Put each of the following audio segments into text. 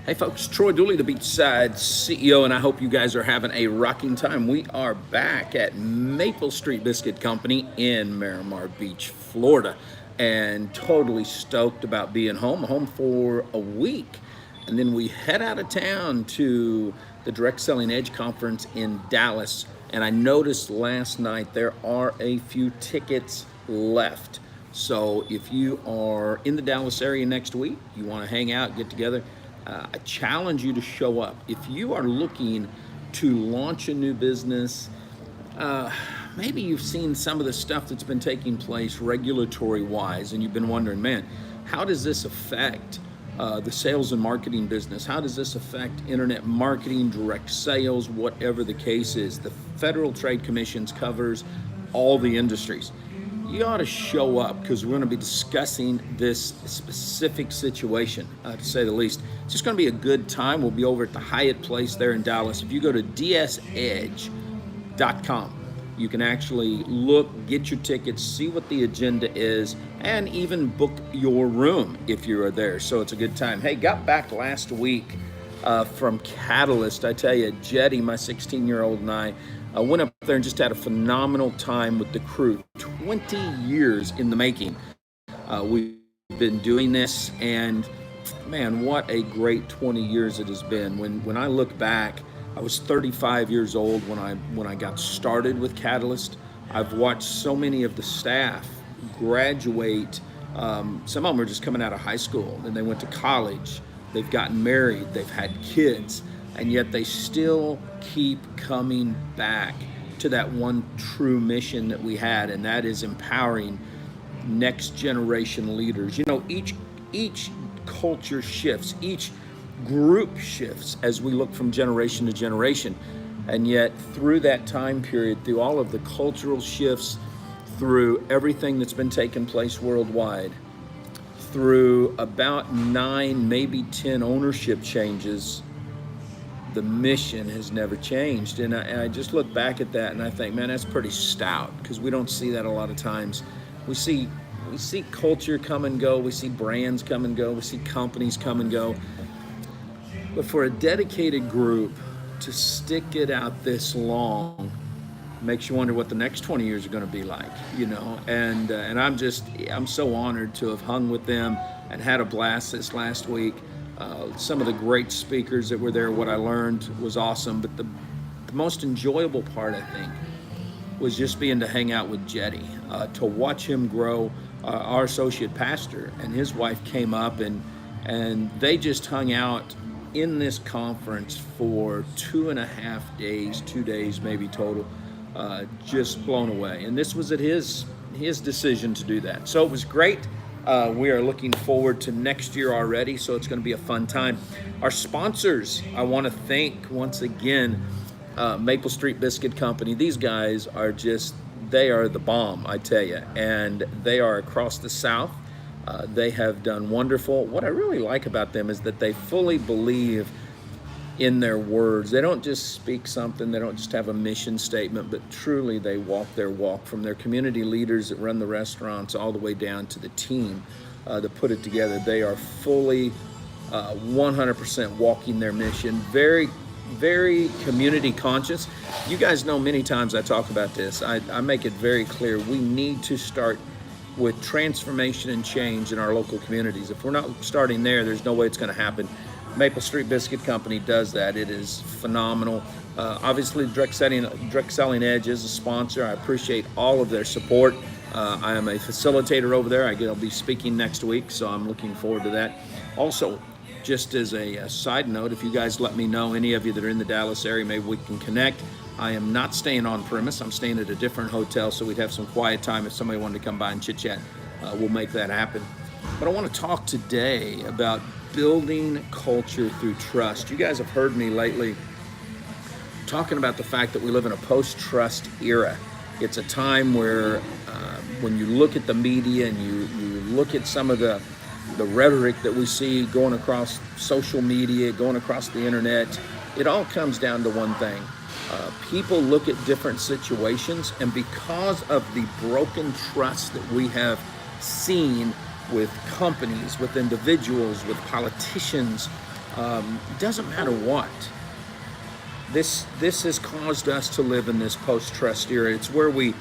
Hey folks, Troy Dooley, the Beachside CEO, and I hope you guys are having a rocking time. We are back at Maple Street Biscuit Company in Miramar Beach, Florida, and totally stoked about being home for a week. And then we head out of town to the Direct Selling Edge Conference in Dallas. And I noticed last night there are a few tickets left. So if you are in the Dallas area next week, you want to hang out, get together, I challenge you to show up. If you are looking to launch a new business, maybe you've seen some of the stuff that's been taking place regulatory wise, and you've been wondering, man, how does this affect the sales and marketing business? How does this affect internet marketing, direct sales, whatever the case is? The Federal Trade Commission covers all the industries. You ought to show up because we're going to be discussing this specific situation, to say the least. It's just going to be a good time. We'll be over at the Hyatt Place there in Dallas. If you go to dsedge.com, you can actually look, get your tickets, see what the agenda is, and even book your room if you are there. So it's a good time. Hey, got back last week from Catalyst. I tell you, Jetty, my 16-year-old, and I went up there and just had a phenomenal time with the crew. 20 years in the making. We've been doing this, and man, what a great 20 years it has been. When I look back, I was 35 years old when I got started with Catalyst. I've watched so many of the staff graduate. Some of them are just coming out of high school, and they went to college. They've gotten married. They've had kids. And yet they still keep coming back to that one true mission that we had, and that is empowering next generation leaders. You know, each culture shifts, each group shifts as we look from generation to generation. And yet through that time period, through all of the cultural shifts, through everything that's been taking place worldwide, through about 9, maybe 10 ownership changes, the mission has never changed. And I just look back at that and I think, man, that's pretty stout, because we don't see that a lot of times. We see culture come and go, we see brands come and go, we see companies come and go. But for a dedicated group to stick it out this long makes you wonder what the next 20 years are going to be like, you know. And I'm so honored to have hung with them and had a blast this last week. Some of the great speakers that were there, what I learned was awesome. But the most enjoyable part, I think, was just being to hang out with Jetty, to watch him grow. Our associate pastor and his wife came up, and they just hung out in this conference for 2.5 days, 2 days maybe total, just blown away. And this was at his decision to do that. So it was great. We are looking forward to next year already, so it's going to be a fun time. Our sponsors, I want to thank once again, Maple Street Biscuit Company. These guys are they are the bomb, I tell you, and they are across the South. They have done wonderful. What I really like about them is that they fully believe in their words. They don't just speak something, they don't just have a mission statement, but truly they walk their walk, from their community leaders that run the restaurants all the way down to the team that put it together. They are fully 100% walking their mission, very, very community conscious. You guys know many times I talk about this. I make it very clear, we need to start with transformation and change in our local communities. If we're not starting there, there's no way it's going to happen. Maple Street Biscuit Company does that. It is phenomenal. Obviously, Direct Selling Edge is a sponsor. I appreciate all of their support. I am a facilitator over there. I'll be speaking next week, so I'm looking forward to that. Also, just as a side note, if you guys let me know, any of you that are in the Dallas area, maybe we can connect. I am not staying on premise. I'm staying at a different hotel, so we'd have some quiet time. If somebody wanted to come by and chit chat, we'll make that happen. But I want to talk today about building culture through trust. You guys have heard me lately talking about the fact that we live in a post-trust era. It's a time where when you look at the media and you look at some of the rhetoric that we see going across social media, going across the internet, it all comes down to one thing. People look at different situations, and because of the broken trust that we have seen with companies, with individuals, with politicians, It doesn't matter what. This has caused us to live in this post-trust era. It's where we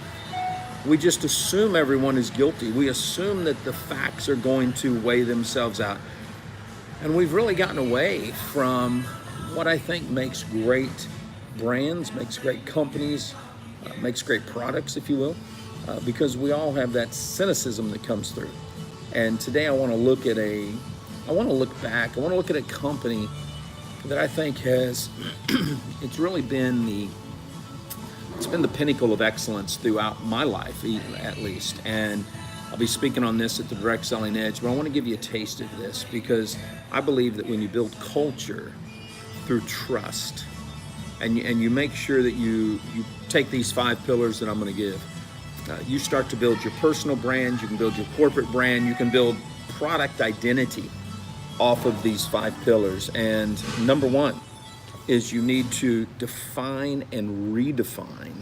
just assume everyone is guilty. We assume that the facts are going to weigh themselves out. And we've really gotten away from what I think makes great brands, makes great companies, makes great products, if you will, because we all have that cynicism that comes through. And today I want to look back, I want to look at a company that I think has, it's really been it's been the pinnacle of excellence throughout my life, at least. And I'll be speaking on this at the Direct Selling Edge, but I want to give you a taste of this because I believe that when you build culture through trust, and you make sure that you take these 5 pillars that I'm going to give, you start to build your personal brand, you can build your corporate brand, you can build product identity off of these 5 pillars. And number 1 is you need to define and redefine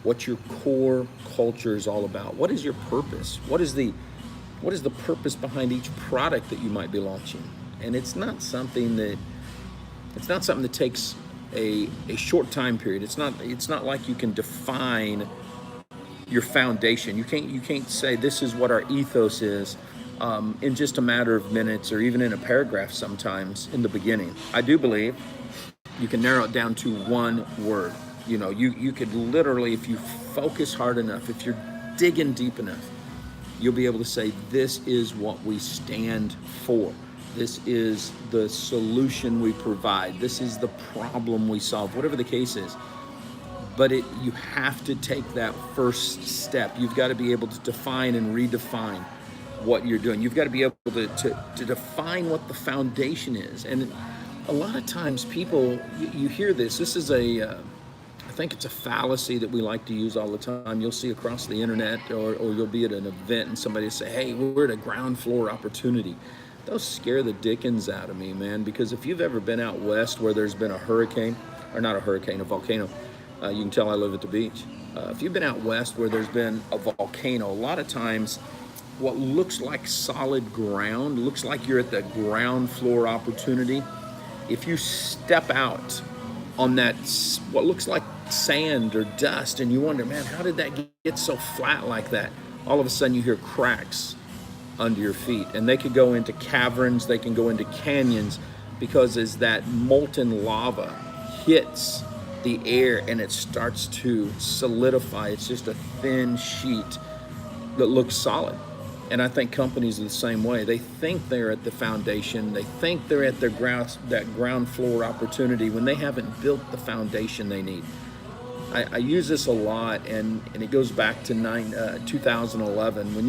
what your core culture is all about. What is your purpose? What is the purpose behind each product that you might be launching? And it's not something that takes a short time period. It's not like you can define your foundation. You can't say this is what our ethos is in just a matter of minutes or even in a paragraph sometimes in the beginning. I do believe you can narrow it down to one word. You could literally, if you focus hard enough, if you're digging deep enough, you'll be able to say, this is what we stand for. This is the solution we provide. This is the problem we solve, whatever the case is. But you have to take that first step. You've got to be able to define and redefine what you're doing. You've got to be able to define what the foundation is. And a lot of times people, you hear this is I think it's a fallacy that we like to use all the time. You'll see across the internet or you'll be at an event and somebody will say, hey, we're at a ground floor opportunity. Those scare the dickens out of me, man, because if you've ever been out west where there's been a hurricane, or not a hurricane, a volcano, you can tell I live at the beach. If you've been out west where there's been a volcano, a lot of times what looks like solid ground, looks like you're at the ground floor opportunity. If you step out on that, what looks like sand or dust, and you wonder, man, how did that get so flat like that? All of a sudden you hear cracks under your feet, and they could go into caverns, they can go into canyons, because as that molten lava hits the air and it starts to solidify, it's just a thin sheet that looks solid. And I think companies are the same way. They think they're at the foundation. They think they're at that ground floor opportunity when they haven't built the foundation they need. I use this a lot, and it goes back to 2011. When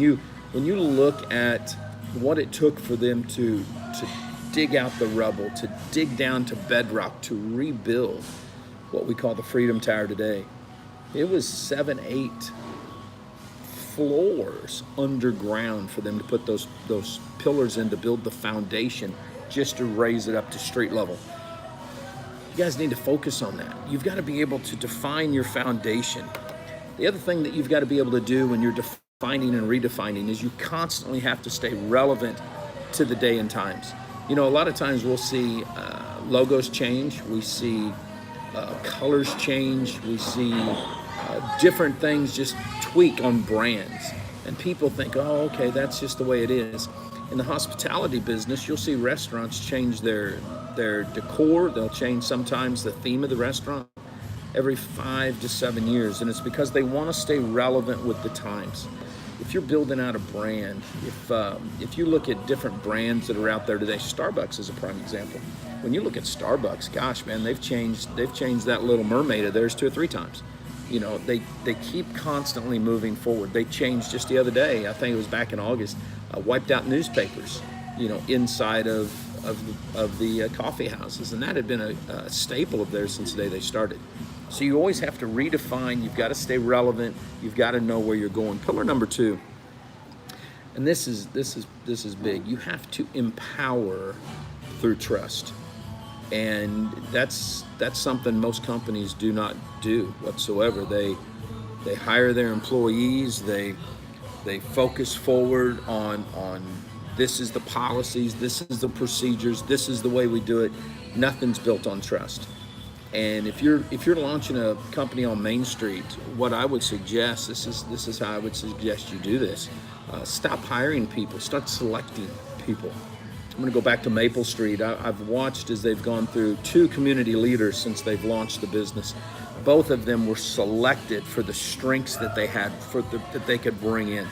you look at what it took for them to dig out the rubble, to dig down to bedrock, to rebuild what we call the Freedom Tower today, it was 7, 8 floors underground for them to put those pillars in to build the foundation just to raise it up to street level. You guys need to focus on that. You've got to be able to define your foundation. The other thing that you've got to be able to do when you're defining and redefining is you constantly have to stay relevant to the day and times. A lot of times we'll see logos change, we see colors change, we see different things just tweak on brands, and people think, oh, okay, that's just the way it is. In the hospitality business, you'll see restaurants change their decor. They'll change sometimes the theme of the restaurant every 5 to 7 years, and it's because they want to stay relevant with the times. If you're building out a brand, if you look at different brands that are out there today, Starbucks is a prime example. When you look at Starbucks, gosh, man, they've changed that Little Mermaid of theirs 2 or 3 times. They keep constantly moving forward. They changed just the other day, I think it was back in August, wiped out newspapers, inside of the coffee houses, and that had been a staple of theirs since the day they started. So you always have to redefine. You've got to stay relevant. You've got to know where you're going. Pillar number 2, and this is big. You have to empower through trust. And that's something most companies do not do whatsoever. They hire their employees. They focus forward on This is the policies, this is the procedures, this is the way we do it. Nothing's built on trust. And if you're launching a company on Main Street, what I would suggest, this is how I would suggest you do this. Stop hiring people, start selecting people. I'm going to go back to Maple Street. I've watched as they've gone through 2 community leaders since they've launched the business. Both of them were selected for the strengths that they had that they could bring in.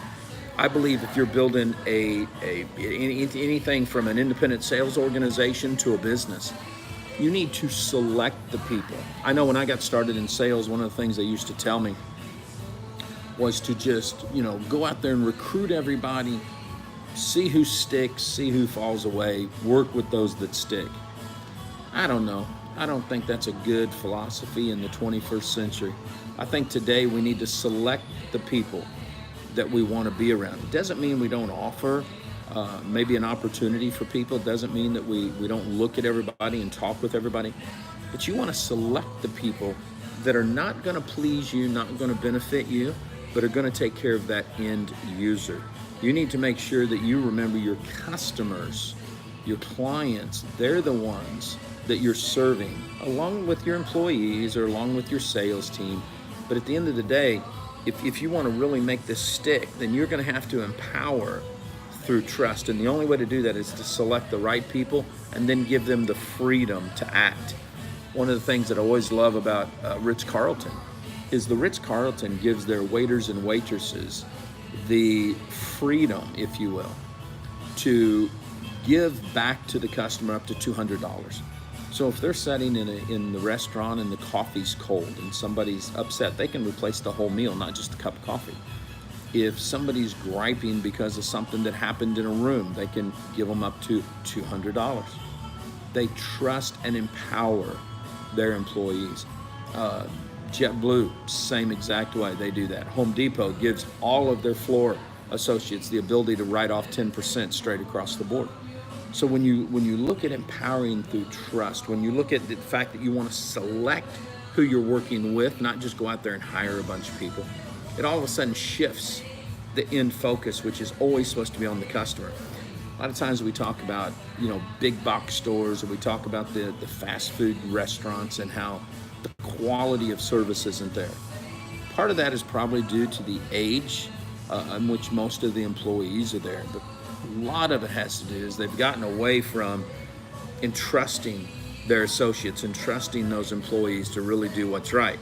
I believe if you're building anything from an independent sales organization to a business, you need to select the people. I know when I got started in sales, one of the things they used to tell me was to just, go out there and recruit everybody, see who sticks, see who falls away, work with those that stick. I don't know. I don't think that's a good philosophy in the 21st century. I think today we need to select the people that we want to be around. It doesn't mean we don't offer maybe an opportunity for people. It doesn't mean that we don't look at everybody and talk with everybody. But you want to select the people that are not going to please you, not going to benefit you, but are going to take care of that end user. You need to make sure that you remember your customers, your clients. They're the ones that you're serving, along with your employees or along with your sales team. But at the end of the day, if you want to really make this stick, then you're going to have to empower through trust. And the only way to do that is to select the right people and then give them the freedom to act. One of the things that I always love about Ritz-Carlton is the Ritz-Carlton gives their waiters and waitresses the freedom, if you will, to give back to the customer up to $200. So if they're sitting in the restaurant and the coffee's cold and somebody's upset, they can replace the whole meal, not just a cup of coffee. If somebody's griping because of something that happened in a room, they can give them up to $200. They trust and empower their employees. JetBlue, same exact way they do that. Home Depot gives all of their floor associates the ability to write off 10% straight across the board. So when you look at empowering through trust, when you look at the fact that you want to select who you're working with, not just go out there and hire a bunch of people, it all of a sudden shifts the end focus, which is always supposed to be on the customer. A lot of times we talk about, big box stores, or we talk about the fast food restaurants and how the quality of service isn't there. Part of that is probably due to the age in which most of the employees are there. But a lot of it has to do is they've gotten away from entrusting their associates, entrusting those employees to really do what's right.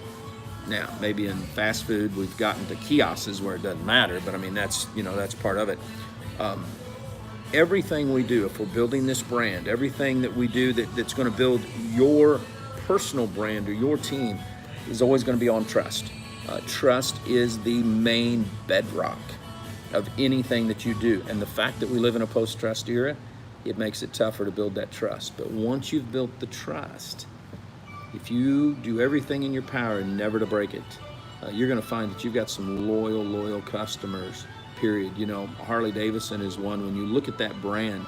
Now, maybe in fast food, we've gotten to kiosks where it doesn't matter, but I mean, that's part of it. Everything we do, if we're building this brand, everything that we do that's going to build your personal brand or your team is always going to be on trust. Trust is the main bedrock of anything that you do. And the fact that we live in a post-trust era, it makes it tougher to build that trust. But once you've built the trust, if you do everything in your power never to break it, you're going to find that you've got some loyal customers, period. Harley Davidson is one. When you look at that brand,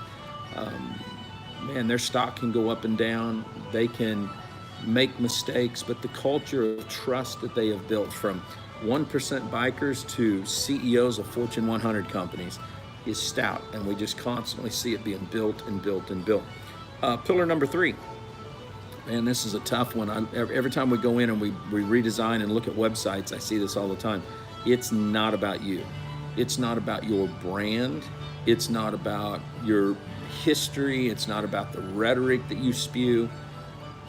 man, their stock can go up and down. They can make mistakes, but the culture of trust that they have built, from 1% bikers to CEOs of Fortune 100 companies, is stout, and we just constantly see it being built and built and built. Pillar number 3. Man, this is a tough one. Every time we go in and we redesign and look at websites, I see this all the time. It's not about you. It's not about your brand. It's not about your history. It's not about the rhetoric that you spew.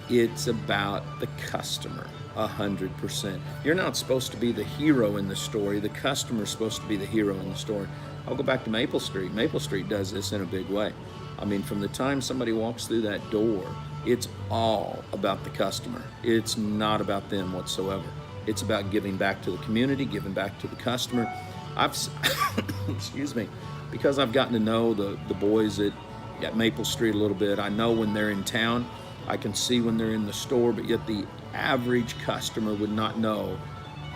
It's about the customer, 100%. You're not supposed to be the hero in the story. The customer's supposed to be the hero in the story. I'll go back to Maple Street. Maple Street does this in a big way. I mean, from the time somebody walks through that door, it's all about the customer. It's not about them whatsoever. It's about giving back to the community, giving back to the customer. Excuse me, because I've gotten to know the boys at Maple Street a little bit. I know when they're in town. I can see when they're in the store, but yet the average customer would not know,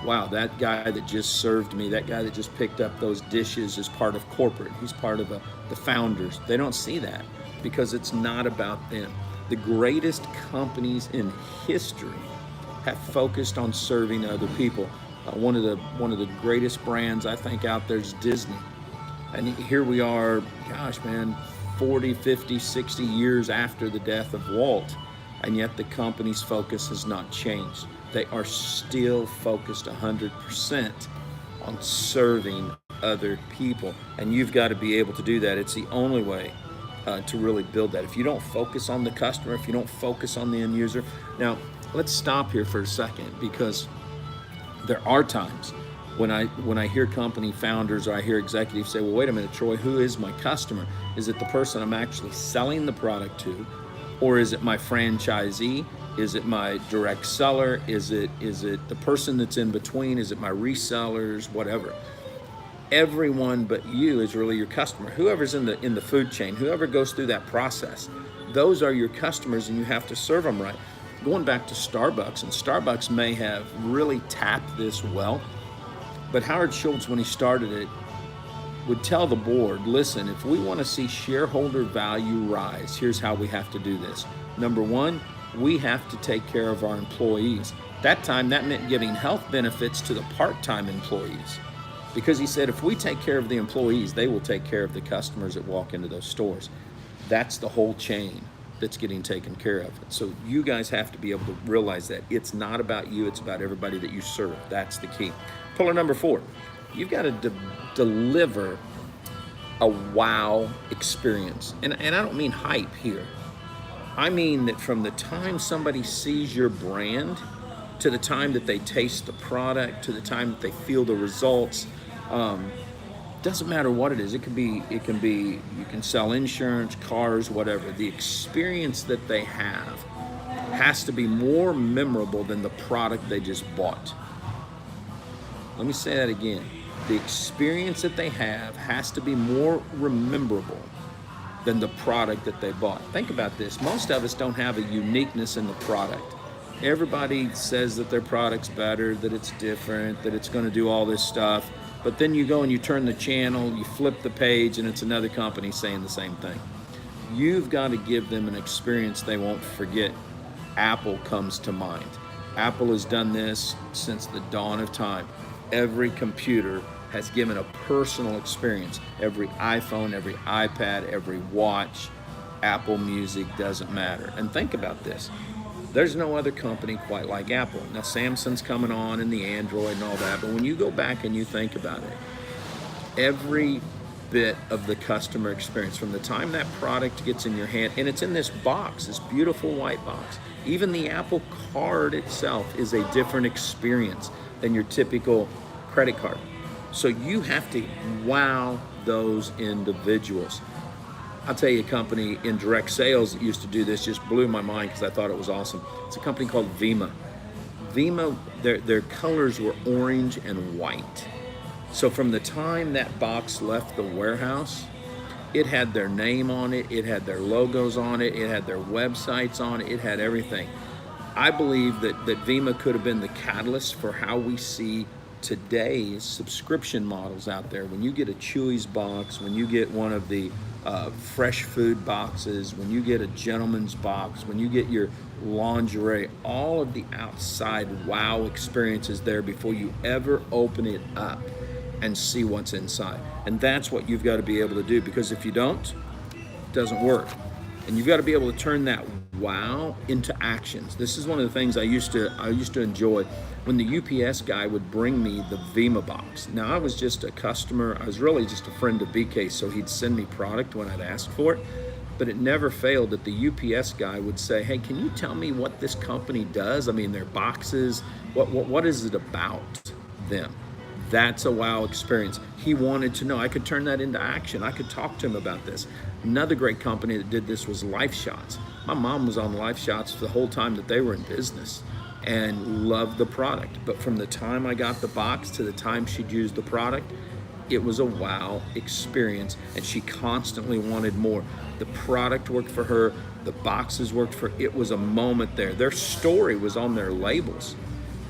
wow, that guy that just served me, that guy that just picked up those dishes is part of corporate. He's part of the founders. They don't see that because it's not about them. The greatest companies in history have focused on serving other people. One of the greatest brands I think out there is Disney. And here we are, gosh, man, 40, 50, 60 years after the death of Walt, and yet the company's focus has not changed. They are still focused 100% on serving other people. And you've got to be able to do that. It's the only way to really build that. If you don't focus on the customer, if you don't focus on the end user. Now, let's stop here for a second, because there are times when I hear company founders or I hear executives say, well, wait a minute, Troy, who is my customer? Is it the person I'm actually selling the product to? Or is it my franchisee? Is it my direct seller? Is it the person that's in between? Is it my resellers? Whatever. Everyone but you is really your customer. Whoever's in the food chain, whoever goes through that process, those are your customers, and you have to serve them right. Going back to Starbucks, and Starbucks may have really tapped this well, but Howard Schultz, when he started it, would tell the board, listen, if we want to see shareholder value rise, here's how we have to do this. Number one, we have to take care of our employees. That time, that meant giving health benefits to the part-time employees. Because he said, if we take care of the employees, they will take care of the customers that walk into those stores. That's the whole chain that's getting taken care of. So you guys have to be able to realize that it's not about you, it's about everybody that you serve. That's the key. Pillar number 4, you've got to deliver a wow experience. And I don't mean hype here. I mean that from the time somebody sees your brand to the time that they taste the product, to the time that they feel the results, doesn't matter what it is. It can be, you can sell insurance, cars, whatever. The experience that they have has to be more memorable than the product they just bought. Let me say that again. The experience that they have has to be more rememberable than the product that they bought. Think about this. Most of us don't have a uniqueness in the product. Everybody says that their product's better, that it's different, that it's going to do all this stuff. But then you go and you turn the channel, you flip the page, and it's another company saying the same thing. You've got to give them an experience they won't forget. Apple comes to mind. Apple has done this since the dawn of time. Every computer has given a personal experience. Every iPhone, every iPad, every watch, Apple Music, doesn't matter. And think about this. There's no other company quite like Apple. Now, Samsung's coming on and the Android and all that, but when you go back and you think about it, every bit of the customer experience, from the time that product gets in your hand, and it's in this box, this beautiful white box, even the Apple Card itself is a different experience than your typical credit card. So you have to wow those individuals. I'll tell you, a company in direct sales that used to do this just blew my mind because I thought it was awesome. It's a company called Vima. Vima, their colors were orange and white. So from the time that box left the warehouse, it had their name on it, it had their logos on it, it had their websites on it, it had everything. I believe that Vima could have been the catalyst for how we see today's subscription models out there. When you get a Chewy's box, when you get one of the fresh food boxes, when you get a gentleman's box, when you get your lingerie, all of the outside wow experiences there before you ever open it up and see what's inside. And that's what you've got to be able to do, because if you don't, it doesn't work. And you've got to be able to turn that wow into actions. This is one of the things I used to enjoy when the UPS guy would bring me the Vima box. Now, I was just a customer. I was really just a friend of BK, so he'd send me product when I'd ask for it. But it never failed that the UPS guy would say, hey, can you tell me what this company does? I mean, their boxes, what is it about them? That's a wow experience. He wanted to know. I could turn that into action. I could talk to him about this. Another great company that did this was Life Shots. My mom was on Life Shots the whole time that they were in business and loved the product. But from the time I got the box to the time she'd used the product, it was a wow experience, and she constantly wanted more. The product worked for her. The boxes worked for her. It was a moment there. Their story was on their labels.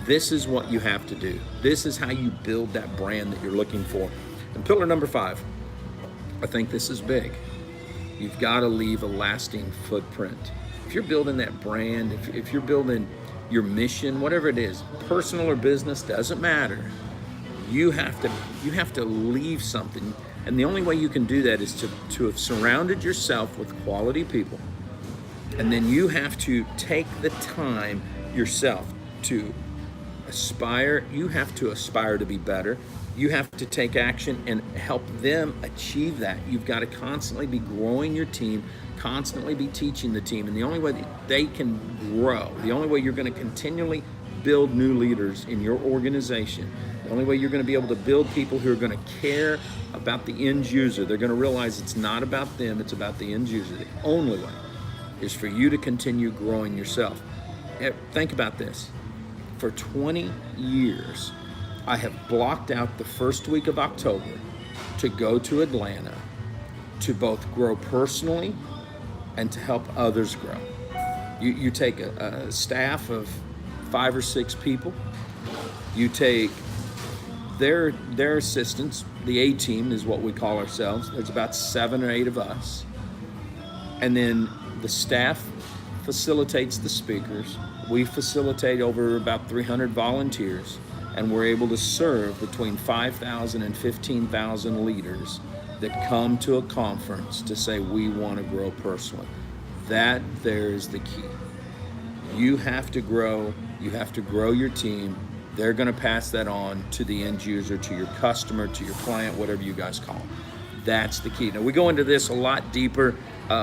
This is what you have to do. This is how you build that brand that you're looking for. And pillar number 5, I think this is big. You've got to leave a lasting footprint. If you're building that brand, if you're building your mission, whatever it is, personal or business, doesn't matter. You have to leave something. And the only way you can do that is to have surrounded yourself with quality people. And then you have to take the time yourself to aspire. You have to aspire to be better. You have to take action and help them achieve that. You've got to constantly be growing your team, constantly be teaching the team. And the only way that they can grow, the only way you're going to continually build new leaders in your organization, the only way you're going to be able to build people who are going to care about the end user, they're going to realize it's not about them, it's about the end user. The only way is for you to continue growing yourself. Think about this. For 20 years, I have blocked out the first week of October to go to Atlanta to both grow personally and to help others grow. You take a staff of 5 or 6 people, you take their assistants, the A team is what we call ourselves. There's about 7 or 8 of us. And then the staff facilitates the speakers. We facilitate over about 300 volunteers, and we're able to serve between 5,000 and 15,000 leaders that come to a conference to say we want to grow personally. That there's the key. You have to grow. You have to grow your team. They're going to pass that on to the end user, to your customer, to your client, whatever you guys call them. That's the key. Now, we go into this a lot deeper.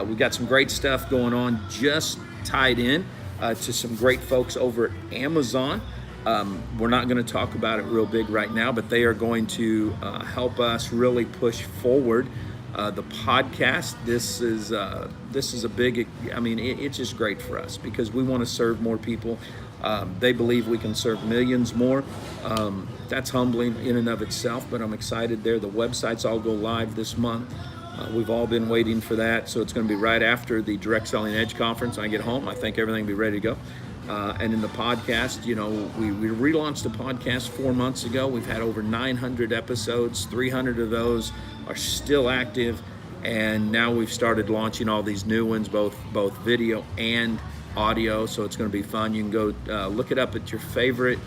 We've got some great stuff going on, just tied in to some great folks over at Amazon. We're not going to talk about it real big right now, but they are going to help us really push forward the podcast. This is a big, it's just great for us because we want to serve more people. They believe we can serve millions more. That's humbling in and of itself, but I'm excited there. The websites all go live this month. We've all been waiting for that, so it's going to be right after the Direct Selling Edge conference. When I get home, I think everything will be ready to go. And in the podcast, we relaunched the podcast 4 months ago. We've had over 900 episodes. 300 of those are still active, and now we've started launching all these new ones, both video and audio. So it's going to be fun. You can go look it up at your favorite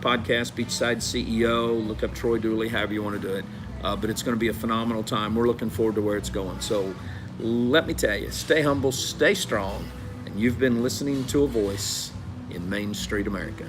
podcast, Beachside CEO. Look up Troy Dooley, however you want to do it. But it's going to be a phenomenal time. We're looking forward to where it's going. So let me tell you, stay humble, stay strong, and you've been listening to a voice in Main Street America.